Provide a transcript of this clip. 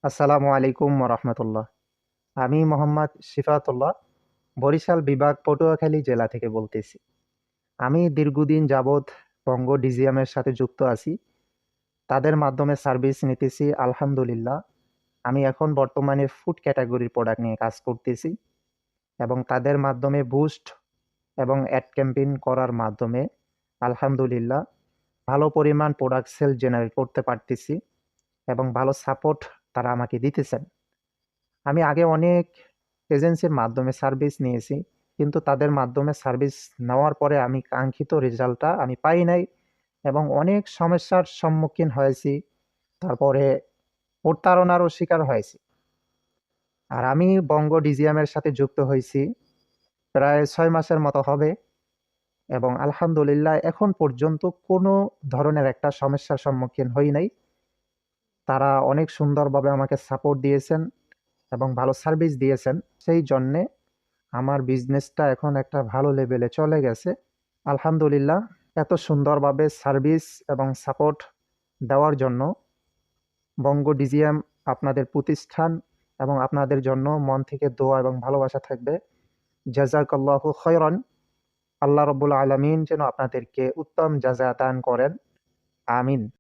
আসসালামু আলাইকুম রহমতুল্লাহ। আমি মোহাম্মদ শিফাতুল্লাহ, বরিশাল বিভাগ পটুয়াখালী জেলা থেকে বলতেছি। আমি দীর্ঘদিন যাবৎ বঙ্গ ডিজিএমের সাথে যুক্ত আছি। তাদের মাধ্যমে সার্ভিস নিতেছি, আলহামদুলিল্লাহ। আমি এখন বর্তমানে ফুড ক্যাটাগরির প্রোডাক্ট নিয়ে কাজ করতেছি এবং তাদের মাধ্যমে বুস্ট এবং অ্যাড ক্যাম্পেইন করার মাধ্যমে আলহামদুলিল্লাহ ভালো পরিমাণ প্রোডাক্ট সেল জেনারেট করতে পারতেছি এবং ভালো সাপোর্ট তারা আমাকে দিতেছেন। আমি আগে অনেক এজেন্সির মাধ্যমে সার্ভিস নিয়েছি, কিন্তু তাদের মাধ্যমে সার্ভিস নেওয়ার পরে আমি কাঙ্ক্ষিত রেজাল্টটা আমি পাই নাই এবং অনেক সমস্যার সম্মুখীন হয়েছি। তারপরে প্রতারণারও শিকার হয়েছি। আর আমি বঙ্গ ডিজিএমের সাথে যুক্ত হয়েছি প্রায় 6 মাসের মতো হবে এবং আলহামদুলিল্লাহ এখন পর্যন্ত কোনো ধরনের একটা সমস্যার সম্মুখীন হই নাই। তারা অনেক সুন্দরভাবে আমাকে সাপোর্ট দিয়েছেন এবং ভালো সার্ভিস দিয়েছেন। সেই জন্যে আমার বিজনেসটা এখন একটা ভালো লেভেলে চলে গেছে, আলহামদুলিল্লাহ। এত সুন্দরভাবে সার্ভিস এবং সাপোর্ট দেওয়ার জন্য বঙ্গ ডিজিএম আপনাদের প্রতিষ্ঠান এবং আপনাদের জন্য মন থেকে দোয়া এবং ভালোবাসা থাকবে। জাযাকাল্লাহু খায়রান। আল্লাহ রব্বুল আলামিন যেন আপনাদেরকে উত্তম জাযা দান করেন। আমিন।